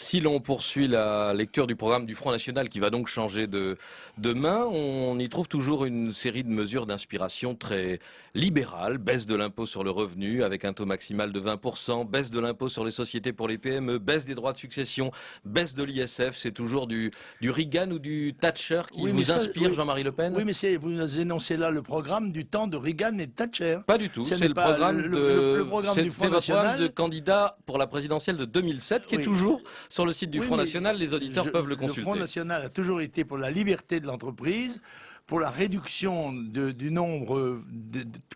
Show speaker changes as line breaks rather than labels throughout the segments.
Si l'on poursuit la lecture du programme du Front National, qui va donc changer de main, on y trouve toujours une série de mesures d'inspiration très libérales. Baisse de l'impôt sur le revenu avec un taux maximal de 20%, baisse de l'impôt sur les sociétés pour les PME, baisse des droits de succession, baisse de l'ISF. C'est toujours du Reagan ou du Thatcher qui vous inspire,
oui,
Jean-Marie Le Pen?
Oui, mais vous énoncez là le programme du temps de Reagan et de Thatcher.
Pas du tout, c'est le programme
le programme du Front
votre
National.
programme de candidat pour la présidentielle de 2007 qui est toujours sur le site du Front National, les auditeurs peuvent le consulter.
Le Front National a toujours été pour la liberté de l'entreprise, pour la réduction du nombre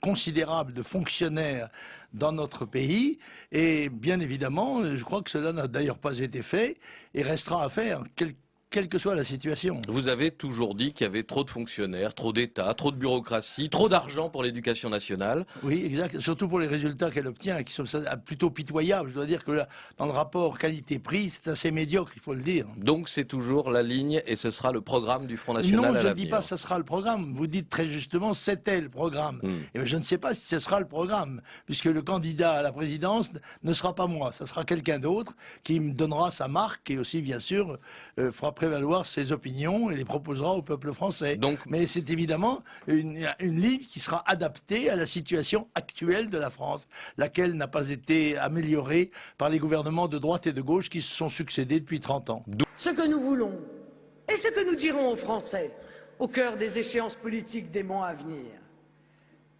considérable de fonctionnaires dans notre pays. Et bien évidemment, je crois que cela n'a d'ailleurs pas été fait et restera à faire, quelle que soit la situation.
Vous avez toujours dit qu'il y avait trop de fonctionnaires, trop d'État, trop de bureaucratie, trop d'argent pour l'éducation nationale.
Oui, exact. Surtout pour les résultats qu'elle obtient, qui sont plutôt pitoyables. Je dois dire que là, dans le rapport qualité-prix, c'est assez médiocre, il faut le dire.
Donc c'est toujours la ligne et ce sera le programme du Front National à l'avenir.
Non, je ne dis pas que ce sera le programme. Vous dites très justement, c'était le programme. Et bien, je ne sais pas si ce sera le programme, puisque le candidat à la présidence ne sera pas moi. Ce sera quelqu'un d'autre qui me donnera sa marque et aussi, bien sûr, fera prévaloir ses opinions et les proposera au peuple français. Mais c'est évidemment une ligne qui sera adaptée à la situation actuelle de la France, laquelle n'a pas été améliorée par les gouvernements de droite et de gauche qui se sont succédés depuis 30 ans.
Ce que nous voulons et ce que nous dirons aux Français au cœur des échéances politiques des mois à venir.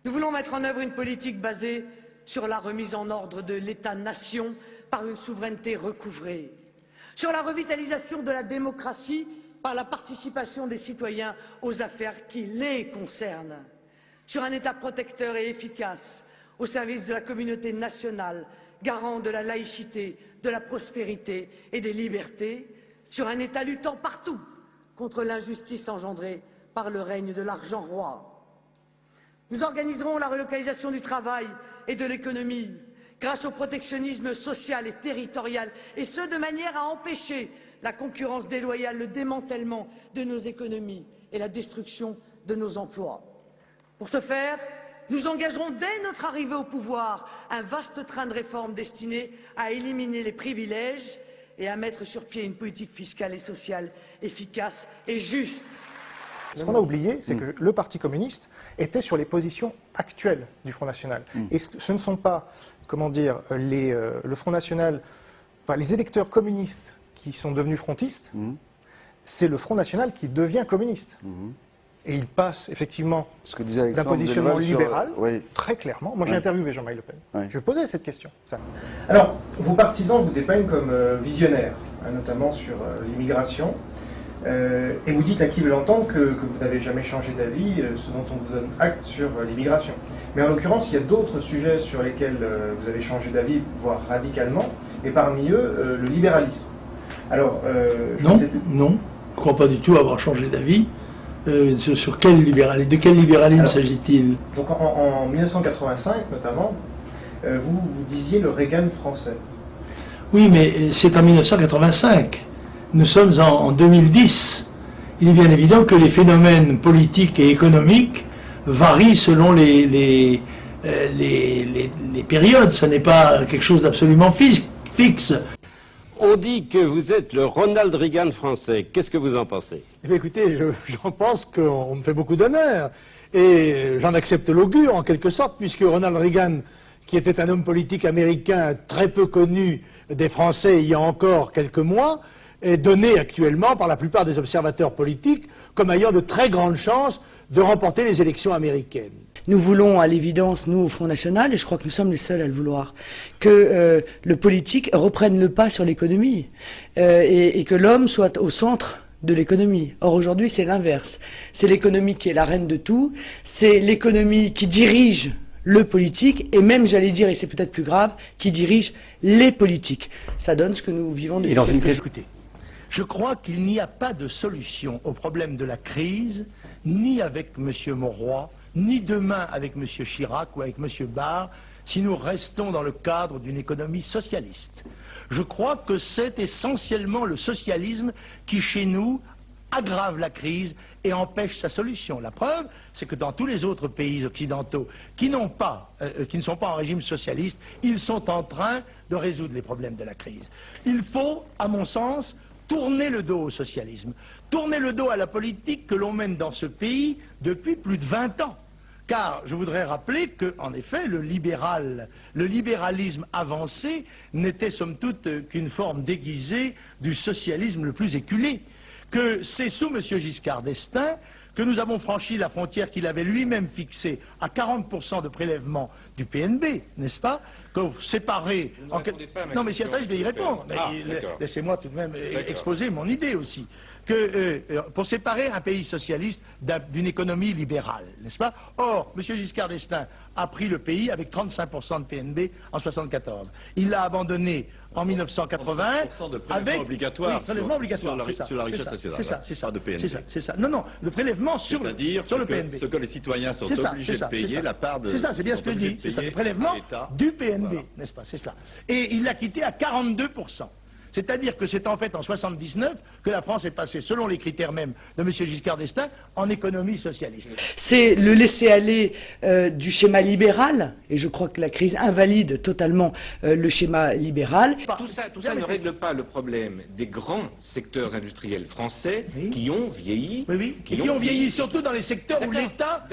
Nous voulons mettre en œuvre une politique basée sur la remise en ordre de l'État-nation par une souveraineté recouvrée, sur la revitalisation de la démocratie par la participation des citoyens aux affaires qui les concernent, sur un État protecteur et efficace au service de la communauté nationale, garant de la laïcité, de la prospérité et des libertés, sur un État luttant partout contre l'injustice engendrée par le règne de l'argent roi. Nous organiserons la relocalisation du travail et de l'économie grâce au protectionnisme social et territorial, et ce de manière à empêcher la concurrence déloyale, le démantèlement de nos économies et la destruction de nos emplois. Pour ce faire, nous engagerons dès notre arrivée au pouvoir un vaste train de réformes destiné à éliminer les privilèges et à mettre sur pied une politique fiscale et sociale efficace et juste.
Ce qu'on a oublié, c'est que le Parti communiste était sur les positions actuelles du Front National. Et ce ne sont pas, comment dire, le Front National, enfin les électeurs communistes qui sont devenus frontistes, c'est le Front National qui devient communiste. Et il passe effectivement d'un positionnement libéral, très clairement. Moi j'ai interviewé Jean-Marie Le Pen. Je posais cette question. Alors, vos partisans vous dépeignent comme visionnaires, notamment sur l'immigration. Et vous dites à qui veut l'entendre que vous n'avez jamais changé d'avis, ce dont on vous donne acte sur l'immigration. Mais en l'occurrence, il y a d'autres sujets sur lesquels vous avez changé d'avis, voire radicalement, et parmi eux, le libéralisme. Alors,
non, je ne crois pas du tout avoir changé d'avis. Sur quel libéralisme, de quel libéralisme s'agit-il?
Donc en 1985, notamment, vous disiez le Reagan français.
Oui, mais c'est en 1985. Nous sommes en 2010. Il est bien évident que les phénomènes politiques et économiques varient selon les périodes. Ce n'est pas quelque chose d'absolument fixe.
On dit que vous êtes le Ronald Reagan français. Qu'est-ce que vous en pensez?
Eh bien, écoutez, j'en pense qu'on me fait beaucoup d'honneur. Et j'en accepte l'augure, en quelque sorte, puisque Ronald Reagan, qui était un homme politique américain très peu connu des Français il y a encore quelques mois, est donné actuellement par la plupart des observateurs politiques comme ayant de très grandes chances de remporter les élections américaines.
Nous voulons à l'évidence, nous au Front National, et je crois que nous sommes les seuls à le vouloir, que le politique reprenne le pas sur l'économie et que l'homme soit au centre de l'économie. Or aujourd'hui c'est l'inverse. C'est l'économie qui est la reine de tout, c'est l'économie qui dirige le politique, et même, j'allais dire, et c'est peut-être plus grave, qui dirige les politiques. Ça donne ce que nous vivons depuis quelques jours.
Écoutez, je crois qu'il n'y a pas de solution au problème de la crise, ni avec M. Mauroy, ni demain avec M. Chirac ou avec M. Barre, si nous restons dans le cadre d'une économie socialiste. Je crois que c'est essentiellement le socialisme qui, chez nous, aggrave la crise et empêche sa solution. La preuve, c'est que dans tous les autres pays occidentaux qui ne sont pas en régime socialiste, ils sont en train de résoudre les problèmes de la crise. Il faut, à mon sens, tourner le dos au socialisme, tourner le dos à la politique que l'on mène dans ce pays depuis plus de 20 ans. Car je voudrais rappeler que, en effet, le libéralisme avancé n'était somme toute qu'une forme déguisée du socialisme le plus éculé. Que c'est sous M. Giscard d'Estaing que nous avons franchi la frontière qu'il avait lui-même fixée à 40% de prélèvement du PNB, n'est-ce pas? Que séparer... Non mais si attendez, je vais y répondre. Laissez-moi tout de même exposer mon idée aussi. Pour séparer un pays socialiste d'une économie libérale, n'est-ce pas? Or, M. Giscard d'Estaing a pris le pays avec 35% de PNB en 1974. Il l'a abandonné en 1981
de prélèvement obligatoire,
oui, prélèvement obligatoire
sur la richesse nationale.
C'est ça,
de PNB.
C'est ça. Non, le prélèvement sur le PNB.
Ce que les citoyens sont obligés de payer, la part de...
C'est ça, c'est bien ce que je dis. C'est ça, le prélèvement du PNB, voilà. N'est-ce pas? C'est cela. Et il l'a quitté à 42%. C'est-à-dire que c'est en fait en 1979 que la France est passée, selon les critères même de M. Giscard d'Estaing, en économie socialiste.
C'est le laisser-aller du schéma libéral, et je crois que la crise invalide totalement le schéma libéral.
Tout ça ne règle pas le problème des grands secteurs industriels français qui ont vieilli.
Oui, qui ont vieilli surtout dans les secteurs où l'État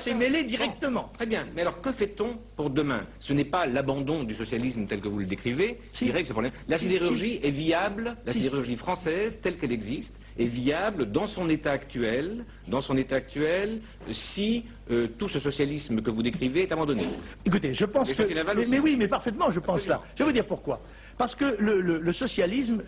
s'est mêlé directement.
Bon, très bien, mais alors que fait-on pour demain? Ce n'est pas l'abandon du socialisme tel que vous le décrivez qui règle ce problème. La sidérurgie est viable, la sidérurgie française telle qu'elle existe est viable dans son état actuel, si tout ce socialisme que vous décrivez est abandonné.
Écoutez, je pense que... Mais oui, mais parfaitement, je pense là. Je vais vous dire pourquoi. Parce que le socialisme,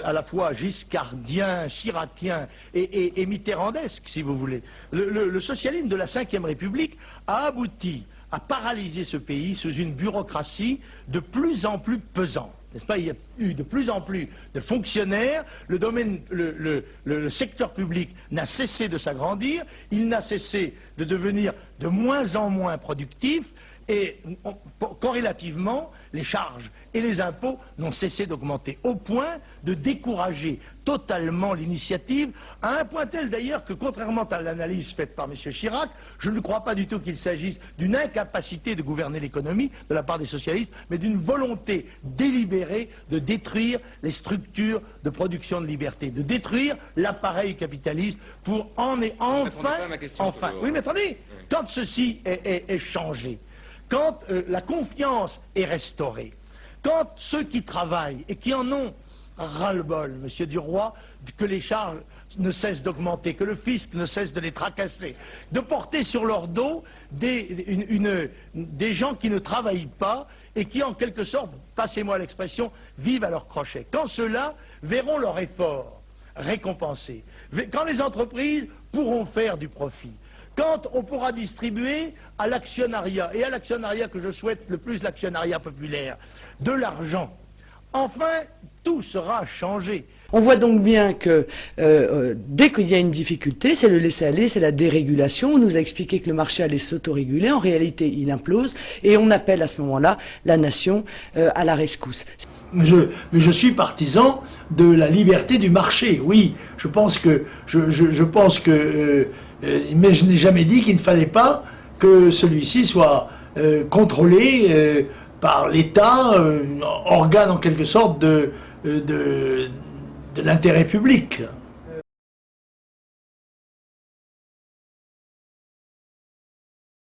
à la fois giscardien, chiracien et mitterrandesque, si vous voulez, le socialisme de la Ve République a abouti à paralyser ce pays sous une bureaucratie de plus en plus pesante. N'est-ce pas? Il y a eu de plus en plus de fonctionnaires, le secteur public n'a cessé de s'agrandir, il n'a cessé de devenir de moins en moins productif, et corrélativement, les charges et les impôts n'ont cessé d'augmenter, au point de décourager totalement l'initiative, à un point tel d'ailleurs que, contrairement à l'analyse faite par M. Chirac, je ne crois pas du tout qu'il s'agisse d'une incapacité de gouverner l'économie de la part des socialistes, mais d'une volonté délibérée de détruire les structures de production de liberté, de détruire l'appareil capitaliste pour enfin... Oui, mais attendez, quand ceci est changé, quand la confiance est restaurée, quand ceux qui travaillent et qui en ont ras-le-bol, Monsieur Duroy, que les charges ne cessent d'augmenter, que le fisc ne cesse de les tracasser, de porter sur leur dos des gens qui ne travaillent pas et qui, en quelque sorte, passez-moi l'expression, vivent à leur crochet. Quand ceux-là verront leur effort récompensé, quand les entreprises pourront faire du profit, quand on pourra distribuer à l'actionnariat, et à l'actionnariat que je souhaite le plus, l'actionnariat populaire, de l'argent, enfin, tout sera changé.
On voit donc bien que dès qu'il y a une difficulté, c'est le laisser-aller, c'est la dérégulation. On nous a expliqué que le marché allait s'autoréguler. En réalité, il implose et on appelle à ce moment-là la nation à la rescousse.
Mais je suis partisan de la liberté du marché, oui. Je pense que mais je n'ai jamais dit qu'il ne fallait pas que celui-ci soit contrôlé par l'État, organe en quelque sorte de l'intérêt public.